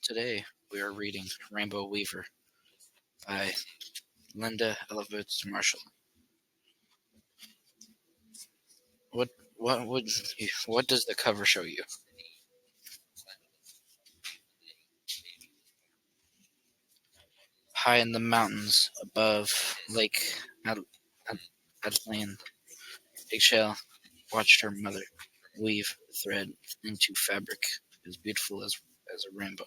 Today we are reading Rainbow Weaver by Linda Elevitz Marshall. What what does the cover show you? High in the mountains above Lake Atlan, Eggshell watched her mother weave thread into fabric as beautiful as a rainbow.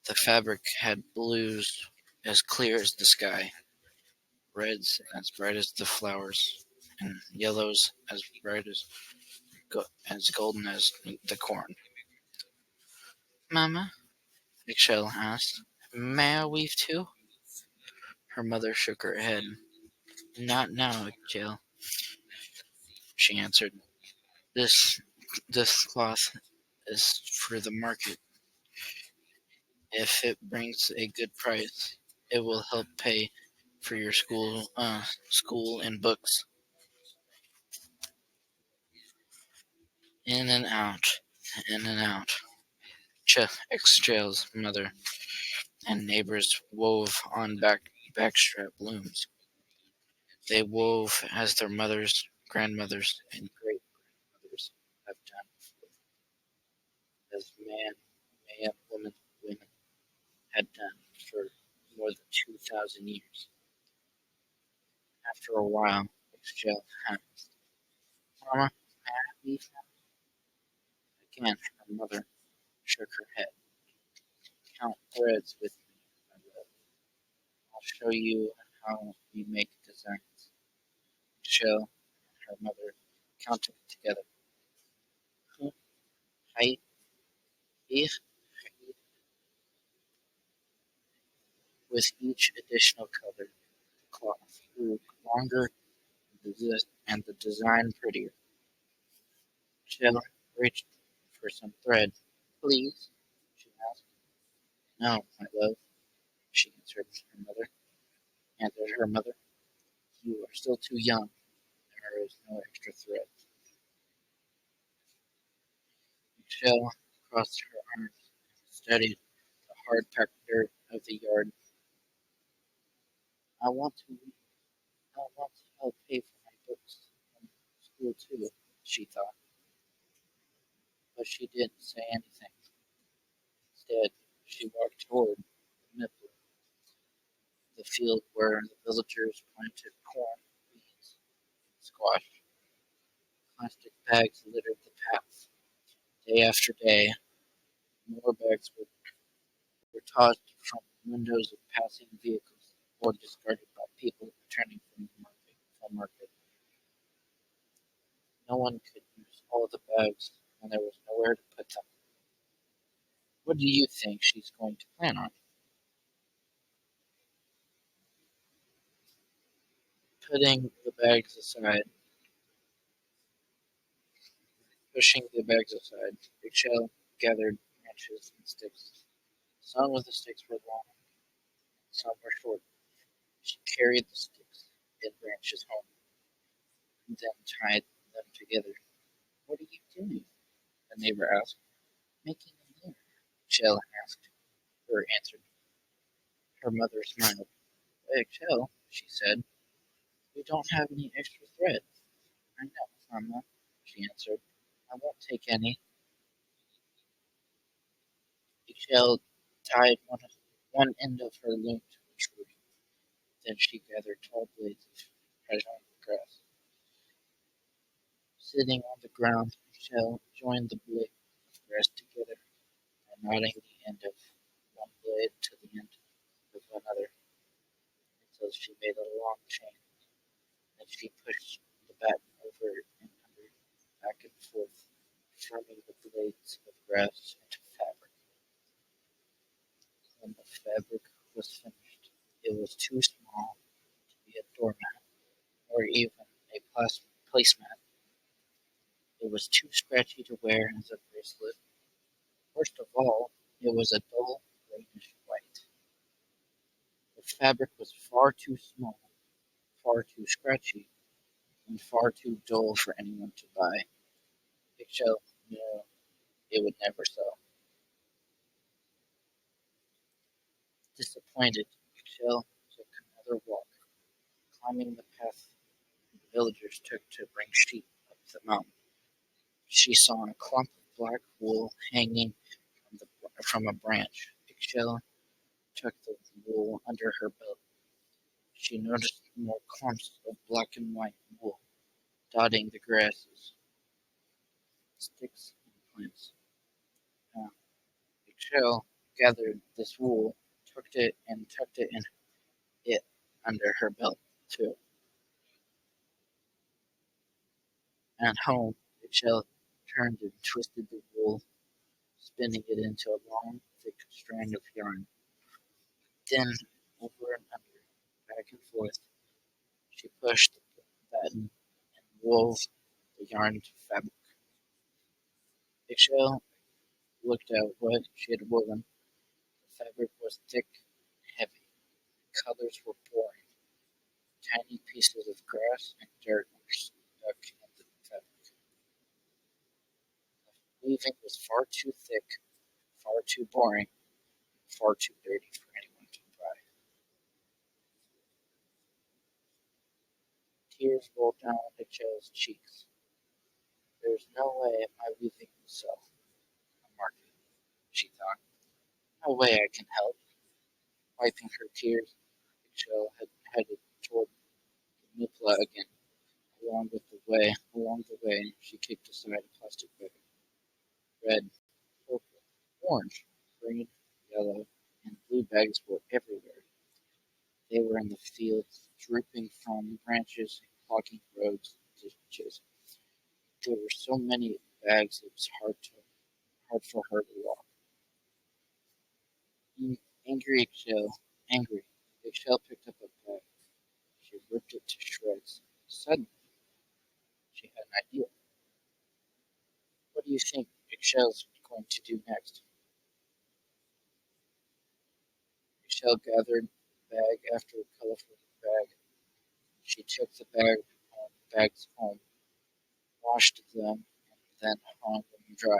The fabric had blues as clear as the sky, reds as bright as the flowers, and yellows as bright as golden as the corn. Mama, Eggshell asked, may I weave too? Her mother shook her head. Not now, Eggshell, she answered. This this cloth is for the market. If it brings a good price, it will help pay for your school and books. In and out, in and out. Eggshell's mother and neighbors wove on backstrap looms. They wove as their mothers, grandmothers, and great grandmothers have done before, as women had done for more than 2,000 years. After a while, Eggshell asked, Mama, may I weave now? Again, her mother shook her head. Count threads with me, my love. I'll show you how we make designs. Eggshell and her mother counted together. Height, ich, with each additional color, the cloth grew longer and the design prettier. Shell reached for some thread. Please, she asked. No, my love, she answered her mother. You are still too young. There is no extra thread. Shell crossed her arms and studied the hard-packed dirt of the yard. I want to help pay for my books and school too, she thought. But she didn't say anything. Instead, she walked toward the middle, the field where the villagers planted corn, beans, and squash. Plastic bags littered the path. Day after day, more bags were tossed from the windows of passing vehicles or discarded by people returning from the market. No one could use all the bags, and there was nowhere to put them. What do you think she's going to plan on? Putting the bags aside, Pushing the bags aside, Eggshell gathered branches and sticks. Some of the sticks were long, some were short. She carried the sticks and branches home, and then tied them together. What are you doing? The neighbor asked. Making a mirror, Eggshell answered. Her mother smiled. Eggshell, she said, we don't have any extra thread. I know, Mama, she answered. I won't take any. Eggshell tied one end of her loom to a tree. Then she gathered tall blades of fragile grass. Sitting on the ground, Eggshell joined the blade of grass together by knotting the end of one blade to the end of another until she made a long chain. Then she pushed the batten over and under, back and forth, forming the blades of grass into fabric. When the fabric was finished, it was too small to be a doormat or even a placemat. It was too scratchy to wear as a bracelet. Worst of all, it was a dull greenish white. The fabric was far too small, far too scratchy, and far too dull for anyone to buy. Eggshell knew it would never sell. Disappointed, Eggshell took another walk, climbing the path the villagers took to bring sheep up the mountain. She saw a clump of black wool hanging from a branch. Eggshell took the wool under her belt. She noticed more clumps of black and white wool dotting the grasses, sticks, and plants. Uh, Eggshell gathered this wool, tucked it in it under her belt too. At home, Eggshell turned and twisted the wool, spinning it into a long, thick strand of yarn. Then, over and under, back and forth, she pushed the button and wove the yarn to fabric. Eggshell looked at what she had woven. The fabric was thick and heavy. The colors were boring. Tiny pieces of grass and dirt were stuck in the fabric. The weaving was far too thick, far too boring, far too dirty for anyone to buy. Tears rolled down Eggshell's cheeks. There's no way my weaving will sell in the market, she thought. No way I can help. Wiping her tears, Eggshell had headed toward the Nupla again. Along the way, she kicked aside a plastic bag. Red, purple, orange, green, yellow, and blue bags were everywhere. They were in the fields, drooping from branches and clogging roads and ditches. There were so many bags it was hard for her to walk. Angry Eggshell, angry, Eggshell picked up a bag. She ripped it to shreds. Suddenly, she had an idea. What do you think Eggshell's going to do next? Eggshell gathered bag after colorful bag. She took bags home, washed them, and then hung them to dry.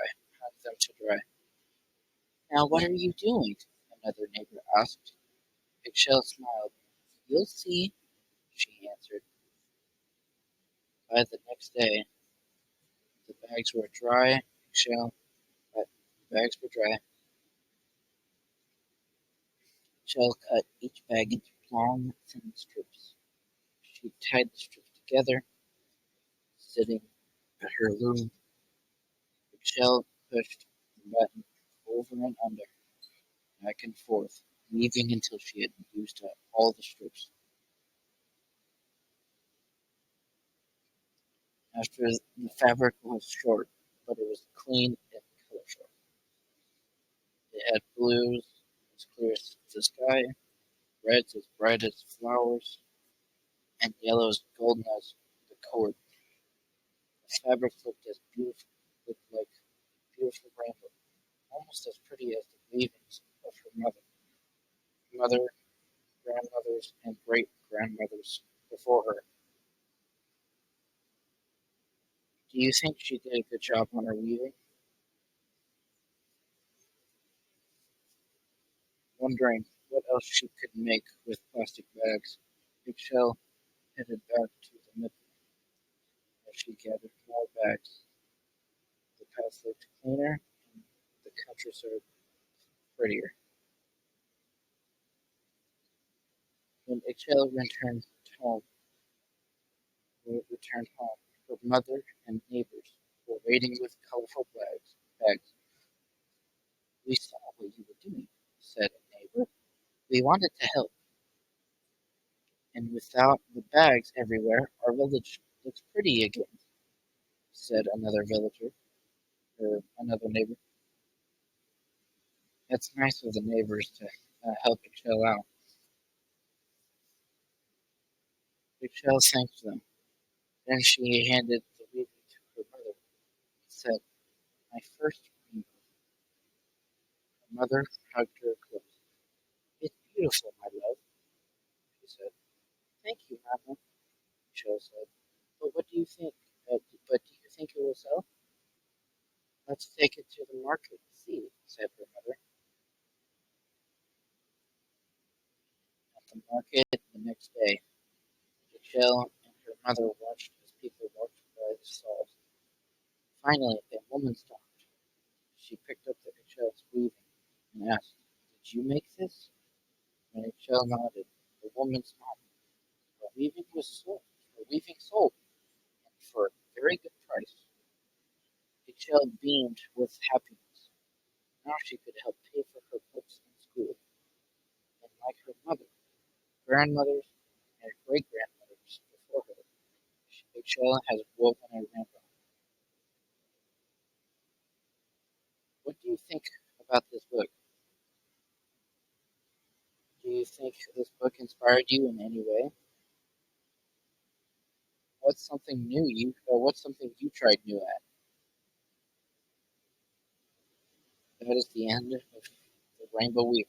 Now what are you doing? Another neighbor asked. Eggshell smiled. You'll see, she answered. By the next day, the bags were dry. Eggshell, but the bags were dry. Eggshell cut each bag into long, thin strips. She tied the strips together, sitting at her loom. Eggshell pushed the button over and under, back and forth, weaving until she had used up all the strips. After the fabric was short, but it was clean and colorful. It had blues as clear as the sky, reds as bright as flowers, and yellows golden as the cord. The fabric looked like a beautiful rainbow, almost as pretty as the weavings of her mother, grandmothers, and great grandmothers before her. Do you think she did a good job on her weaving? Wondering what else she could make with plastic bags, Eggshell headed back to the middle as she gathered more bags. The path looked cleaner and the countryside prettier. When Eggshell home, returned home, her mother and neighbors were waiting with colorful bags. We saw what you were doing, said a neighbor. We wanted to help, and without the bags everywhere, our village looks pretty again, said another neighbor. It's nice of the neighbors to help Eggshell out. Eggshell thanked them. Then she handed the weaving to her mother and said, My first weaving. Her mother hugged her close. It's beautiful, my love, she said. Thank you, Mama, Eggshell said. But what do you think? But do you think it will sell? Let's take it to the market and see, said her mother. market the next day. Michelle and her mother watched as people walked by the stalls. Finally, a woman stopped. She picked up the Michelle's weaving and asked, "Did you make this?" When Michelle nodded, the woman smiled. Her weaving was sold. Her weaving sold, and for a very good price. Michelle beamed with happiness. Now she could help pay for her books in school. And like her mother, grandmothers, and great grandmothers before her, Michelle has woven a rainbow. What do you think about this book? Do you think this book inspired you in any way? What's something you tried new at? That is the end of the Rainbow Weaver.